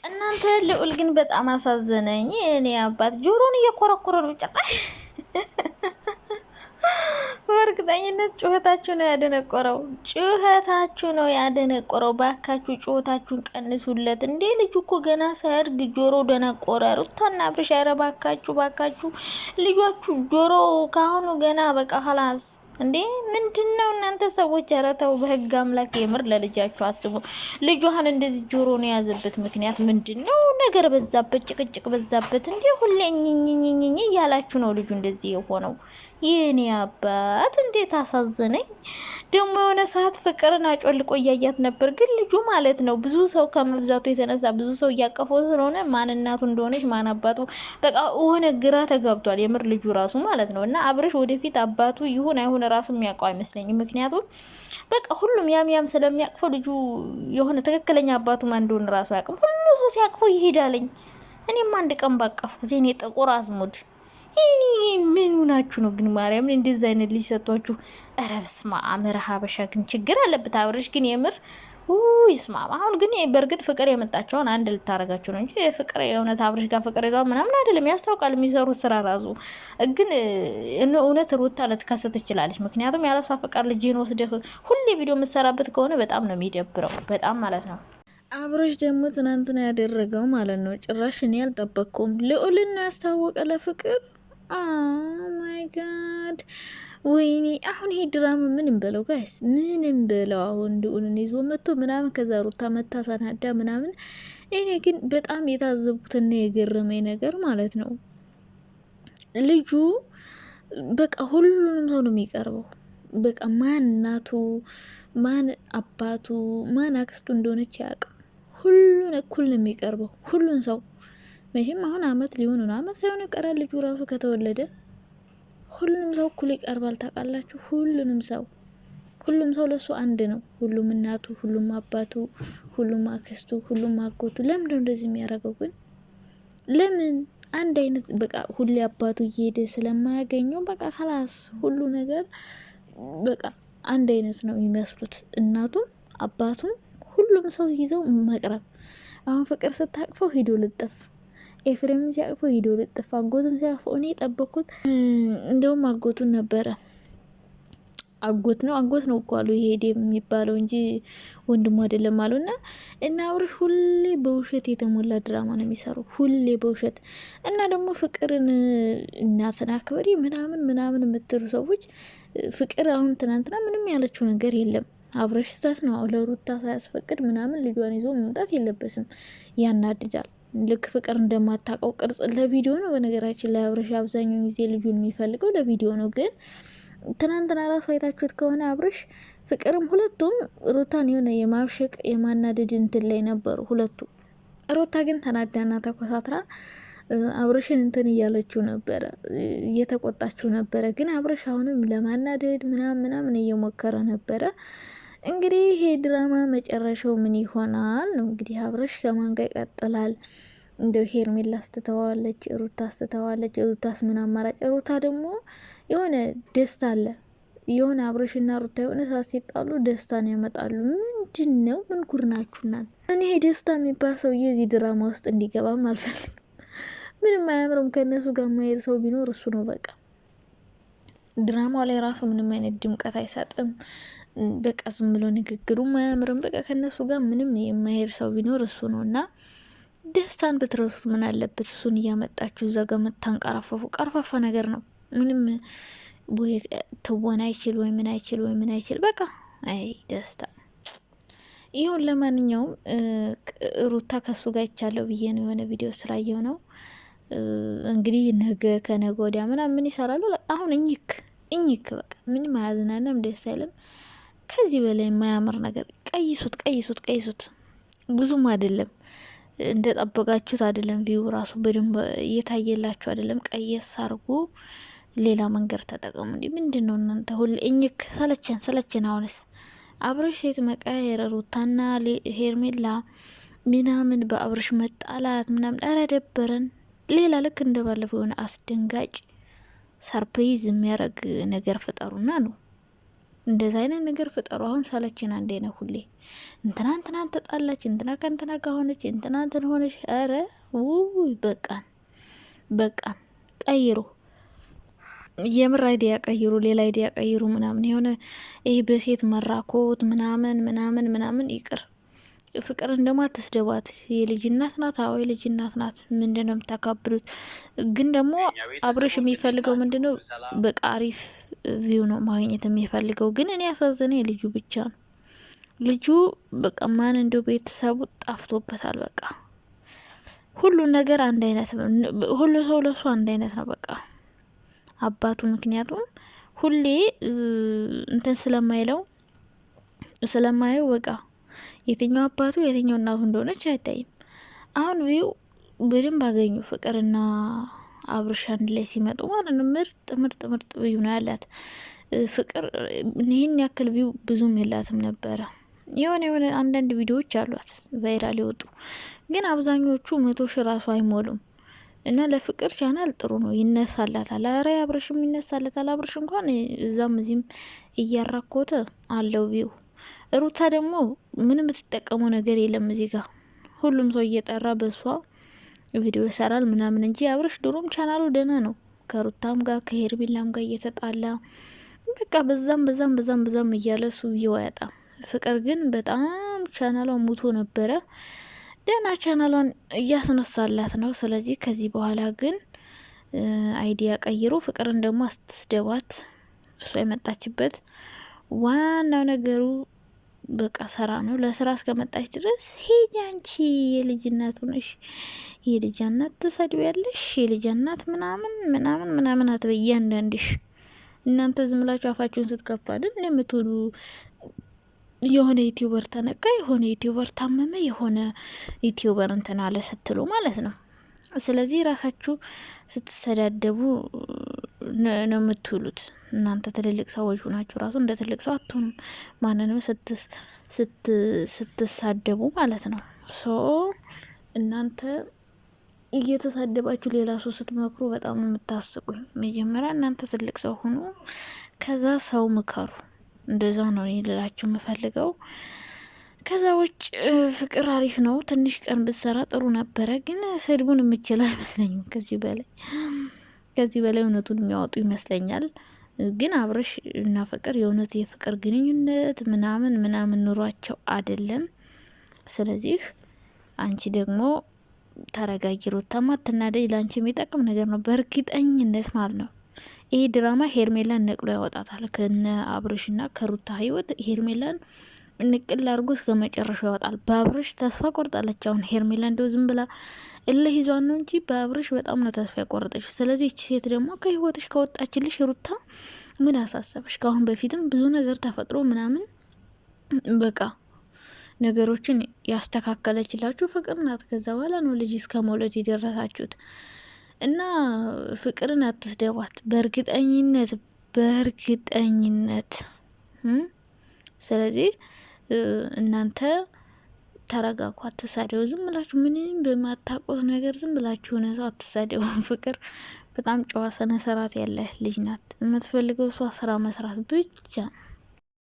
እናንተ ልዑል ግን በጣም አሳዘነኝ። እኔ አባት ጆሮን እየኮረኮረ ነው ጭራሽ። በእርግጠኝነት ጩኸታችሁ ነው ያደነቆረው። ጩኸታችሁ ነው ያደነቆረው። ባካችሁ ጩኸታችሁን ቀንሱለት እንዴ! ልጁ እኮ ገና ሳያድግ ጆሮ ደነቆረ። ሩታና አብርሽ ኧረ ባካችሁ ባካችሁ፣ ልጇችሁ ጆሮ ካሁኑ ገና በቃ ኸላስ እንዴ! ምንድነው እናንተ ሰዎች? ኧረ ተው በህግ አምላክ የምር ለልጃችሁ አስቡ። ልጇን እንደዚህ ጆሮን የያዘበት ምክንያት ምንድነው? ነገር በዛበት፣ ጭቅጭቅ በዛበት። እንዴ ሁሌ ኝኝኝኝኝ እያላችሁ ነው ልጁ እንደዚህ የሆነው። የኔ አባት እንዴት አሳዘነኝ። ደግሞ የሆነ ሰዓት ፍቅርን አጮልቆ እያያት ነበር። ግን ልጁ ማለት ነው ብዙ ሰው ከመብዛቱ የተነሳ ብዙ ሰው እያቀፈው ስለሆነ ማን እናቱ እንደሆነች ማን አባቱ በቃ ሆነ ግራ ተጋብቷል። የምር ልጁ ራሱ ማለት ነው። እና አብርሽ ወደፊት አባቱ ይሁን አይሁን ራሱ የሚያውቀው አይመስለኝም። ምክንያቱም በቃ ሁሉም ያም ስለሚያቅፈው ልጁ የሆነ ትክክለኛ አባቱ ማን እንደሆነ ራሱ አያውቅም። ሁሉ ሰው ሲያቅፈው ይሄዳለኝ። እኔም አንድ ቀን ባቀፉት የኔ ጥቁር አዝሙድ ይሄ ምን ሆናችሁ ነው ግን? ማርያምን እንደዚህ አይነት ልጅ ሰጥቷችሁ። ኧረ በስመ አብ ሀበሻ ግን ችግር አለበት። አብርሽ ግን የምር ይስማ። አሁን ግን በእርግጥ ፍቅር የመጣቸውን አንድ ልታረጋችሁ ነው እንጂ ፍቅር የእውነት አብርሽ ጋር ፍቅር ይዟ ምናምን አይደለም። ያስታውቃል የሚሰሩት ስራ ራሱ። ግን እውነት ሩታ ልትከሰት ትችላለች። ምክንያቱም ያለሷ ፍቅር ልጅህን ወስደህ ሁሌ ቪዲዮ የምትሰራበት ከሆነ በጣም ነው የሚደብረው። በጣም ማለት ነው። አብርሽ ደግሞ ትናንትና ያደረገው ማለት ነው ጭራሽ እኔ አልጠበቅኩም። ልዑልና ያስታወቀ ለፍቅር ማይ ጋድ ወይኔ! አሁን ይሄ ድራማ ምንም በለው ጋይስ፣ ምንም በለው። አሁን ልዑልን ይዞ መጥቶ ምናምን ከዛ ሩታ መታ ተናዳ ምናምን። እኔ ግን በጣም የታዘብኩትና የገረመኝ ነገር ማለት ነው ልጁ በቃ ሁሉንም ሰው ነው የሚቀርበው። በቃ ማን እናቱ ማን አባቱ ማን አክስቱ እንደሆነች ያውቅም። ሁሉን እኩል ነው የሚቀርበው ሁሉን ሰው። መቼም አሁን አመት ሊሆን ነው፣ አመት ሳይሆን ይቀራል ልጁ ራሱ ከተወለደ። ሁሉንም ሰው እኩል ይቀርባል ታውቃላችሁ። ሁሉም ሰው ለሱ አንድ ነው። ሁሉም እናቱ፣ ሁሉም አባቱ፣ ሁሉም አክስቱ፣ ሁሉም አጎቱ። ለምንድነው እንደዚህ የሚያደርገው ግን? ለምን አንድ አይነት በቃ ሁሌ አባቱ እየሄደ ስለማያገኘው በቃ ከላስ ሁሉ ነገር በቃ አንድ አይነት ነው የሚመስሉት። እናቱም አባቱም ሁሉም ሰው ይዘው መቅረብ። አሁን ፍቅር ስታቅፈው ሂዶ ልጥፍ፣ ኤፍሬም ሲያቅፈው ሂዶ ልጥፍ፣ አጎቱም ሲያቅፈው። እኔ የጠበኩት እንደውም አጎቱን ነበረ። አጎት ነው እኮ አሉ ይሄድ የሚባለው እንጂ ወንድሙ አይደለም አሉና እና አብርሽ ሁሌ በውሸት የተሞላ ድራማ ነው የሚሰሩ፣ ሁሌ በውሸት እና ደግሞ ፍቅርን እናትን አክብሪ ምናምን የምትሉ ሰዎች ፍቅር አሁን ትናንትና ምንም ያለችው ነገር የለም። አብርሽ ስህተት ነው ለሩታ ሳያስፈቅድ ምናምን ልጇን ይዞ መምጣት የለበትም። ያናድዳል። ልክ ፍቅር እንደማታውቀው ቅርጽ ለቪዲዮ ነው። በነገራችን ላይ አብርሽ አብዛኛው ጊዜ ልጁን የሚፈልገው ለቪዲዮ ነው። ግን ትናንትና ራሱ አይታችሁት ከሆነ አብርሽ ፍቅርም ሁለቱም ሩታን የሆነ የማብሸቅ የማናደድ እንትን ላይ ነበሩ ሁለቱ። ሩታ ግን ተናዳና ተኮሳትራ አብርሽን እንትን እያለችው ነበረ፣ እየተቆጣችው ነበረ። ግን አብርሽ አሁንም ለማናደድ ምናምን እየሞከረ ነበረ። እንግዲህ ይሄ ድራማ መጨረሻው ምን ይሆናል ነው እንግዲህ። አብርሽ ከማን ጋር ይቀጥላል? እንደው ሄርሜላ አስተተዋለች፣ ሩታ አስተተዋለች። ሩታስ ምን አማራጭ? ሩታ ደግሞ የሆነ ደስታ አለ፣ የሆነ አብርሽና ሩታ የሆነ ሰዓት ሲጣሉ ደስታን ያመጣሉ። ምንድነው? ምን ጉር ናችሁ እናንተ? እኔ ደስታ የሚባል ሰውዬ እዚህ ድራማ ውስጥ እንዲገባም አልፈልግም። ምንም አያምርም። ከነሱ ጋር ማየት ሰው ቢኖር እሱ ነው። በቃ ድራማው ላይ ራሱ ምንም አይነት ድምቀት አይሰጥም። በቃ ዝም ብሎ ንግግሩ አያምርም። በቃ ከነሱ ጋር ምንም የማይሄድ ሰው ቢኖር እሱ ነው። እና ደስታን ብትረሱት ምን አለበት? እሱን እያመጣችሁ እዛ ጋር መታንቀራፈፉ ቀርፋፋ ነገር ነው። ምንም ወይ ትወና አይችል ወይ ምን አይችል በቃ አይ ደስታ ይሁን። ለማንኛውም ሩታ ከሱ ጋር ይቻለው ብዬ ነው የሆነ ቪዲዮ ስላየው ነው እንግዲህ ነገ ከነገ ወዲያ ምን ይሰራሉ? አሁን እኝክ በቃ ምንም አያዝናናም፣ ደስ አይልም። ከዚህ በላይ የማያምር ነገር ቀይሱት። ብዙም አይደለም እንደጠበቃችሁት አይደለም። ቪው ራሱ በደንብ እየታየላችሁ አይደለም። ቀየስ አርጉ፣ ሌላ መንገድ ተጠቀሙ። እንዴ ምንድነው እናንተ ሁሌ እኝክ? ሰለቸን። አሁንስ አብርሽ ሴት መቀየር፣ ሩታና ሄርሜላ ምናምን በአብርሽ መጣላት ምናምን፣ ኧረ ደበረን። ሌላ ልክ እንደባለፈው የሆነ አስደንጋጭ ሰርፕሪዝ የሚያደርግ ነገር ፍጠሩና ነው እንደዛ አይነት ነገር ፍጠሩ። አሁን ሰለችን አንዴ ነው ሁሌ እንትና ተጣላች፣ እንትና ከእንትና ጋር ሆነች፣ እንትና እንትን ሆነች። ኧረ ውይ በቃን ቀይሩ። የምር አይዲያ ቀይሩ፣ ሌላ አይዲያ ቀይሩ ምናምን። የሆነ ይሄ በሴት መራኮት ምናምን ይቅር። ፍቅርን ደግሞ አትስደቧት። የልጅ እናት ናት። አዎ የልጅ እናት ናት። ምንድነው የምታካብሉት? ግን ደግሞ አብርሽ የሚፈልገው ምንድነው? በቃ አሪፍ ቪው ነው ማግኘት የሚፈልገው። ግን እኔ ያሳዘነ የልጁ ብቻ ነው። ልጁ በቃ ማን እንደው ቤተሰቡ ጠፍቶበታል። በቃ ሁሉ ነገር አንድ አይነት ነው። ሁሉ ሰው ለሱ አንድ አይነት ነው። በቃ አባቱ ምክንያቱም ሁሌ እንትን ስለማየው በቃ የትኛው አባቱ የትኛው እናቱ እንደሆነች አይታይም። አሁን ቪው በደንብ አገኙ። ፍቅርና አብርሽ አንድ ላይ ሲመጡ ማለት ነው ምርጥ ቪው ነው ያላት። ፍቅር ይህን ያክል ቪው ብዙም የላትም ነበረ። የሆነ አንዳንድ ቪዲዮዎች አሏት ቫይራል ይወጡ፣ ግን አብዛኞቹ 100,000 ራሱ አይሞሉም። እና ለፍቅር ቻናል ጥሩ ነው፣ ይነሳላታል። አረ አብርሽም ይነሳላታል። አብርሽ እንኳን እዛም እዚህም እያራኮተ አለው ቪው። ሩታ ደግሞ ምንም የምትጠቀመው ነገር የለም እዚህ ጋር። ሁሉም ሰው እየጠራ በሷ ቪዲዮ ይሰራል ምናምን እንጂ አብርሽ ድሮም ቻናሉ ደህና ነው። ከሩታም ጋር ከሄርሜላም ጋር እየተጣላ በቃ በዛም እያለ እሱ ቪዲዮ አያጣም። ፍቅር ግን በጣም ቻናሏን ሙቶ ነበረ። ደህና ቻናሏን እያስነሳላት ነው። ስለዚህ ከዚህ በኋላ ግን አይዲያ ቀይሮ ፍቅርን ደግሞ አስትስደባት። እሷ የመጣችበት ዋናው ነገሩ በቃ ስራ ነው። ለስራ እስከመጣች ድረስ ሄጂ አንቺ የልጅ እናት ሆነሽ የልጅ እናት ትሰድቢያለሽ፣ የልጅ እናት ምናምን አትበይ። እያንዳንድሽ እናንተ ዝም ብላችሁ አፋችሁን ስትከፋልን የምትውሉ የሆነ ዩቲዩበር ተነቃ፣ የሆነ ዩቲዩበር ታመመ፣ የሆነ ዩቲዩበር እንትን አለ ስትሉ ማለት ነው። ስለዚህ ራሳችሁ ስትሰዳደቡ ነው የምትውሉት። እናንተ ትልልቅ ሰዎች ሆናችሁ ራሱ እንደ ትልቅ ሰው አትሆኑም፣ ማንንም ስትሳደቡ ማለት ነው። እናንተ እየተሳደባችሁ ሌላ ሰው ስትመክሩ በጣም ነው የምታስቁኝ። መጀመሪያ እናንተ ትልቅ ሰው ሁኑ፣ ከዛ ሰው ምከሩ። እንደዛ ነው ልላችሁ የምፈልገው። ከዛ ውጭ ፍቅር አሪፍ ነው። ትንሽ ቀን ብትሰራ ጥሩ ነበረ፣ ግን ስድቡን የምችል አይመስለኝም። ከዚህ በላይ እውነቱን የሚያወጡ ይመስለኛል። ግን አብርሽ እና ፍቅር የእውነት የፍቅር ግንኙነት ምናምን ኑሯቸው አይደለም። ስለዚህ አንቺ ደግሞ ተረጋጊ ሩታማ፣ አትናደጅ። ለአንቺ የሚጠቅም ነገር ነው በእርግጠኝነት ማለት ነው። ይህ ድራማ ሄርሜላን ነቅሎ ያወጣታል። ከነ አብርሽና ከሩታ ህይወት ሄርሜላን ንቅል አድርጎ እስከ መጨረሻው ያወጣል። በአብርሽ ተስፋ ቆርጣለች። አሁን ሄርሜላ እንደው ዝም ብላ እልህ ይዟን ነው እንጂ በአብርሽ በጣም ነው ተስፋ ያቆረጠች። ስለዚህ እቺ ሴት ደግሞ ከህይወትሽ ከወጣችልሽ ሩታ ምን አሳሰበሽ? ከአሁን በፊትም ብዙ ነገር ተፈጥሮ ምናምን በቃ ነገሮችን ያስተካከለችላችሁ ፍቅር ናት። ከዛ በኋላ ነው ልጅ እስከ መውለድ የደረሳችሁት። እና ፍቅርን አትስደቧት በእርግጠኝነት። ስለዚህ እናንተ ተረጋጉ፣ አትሳደቡ። ዝም ብላችሁ ምንም በማታውቁት ነገር ዝም ብላችሁ ሆነ ሰው አትሳደቡ። ፍቅር በጣም ጨዋ ስነ ስርዓት ያለ ልጅ ናት። የምትፈልገው እሷ ስራ መስራት ብቻ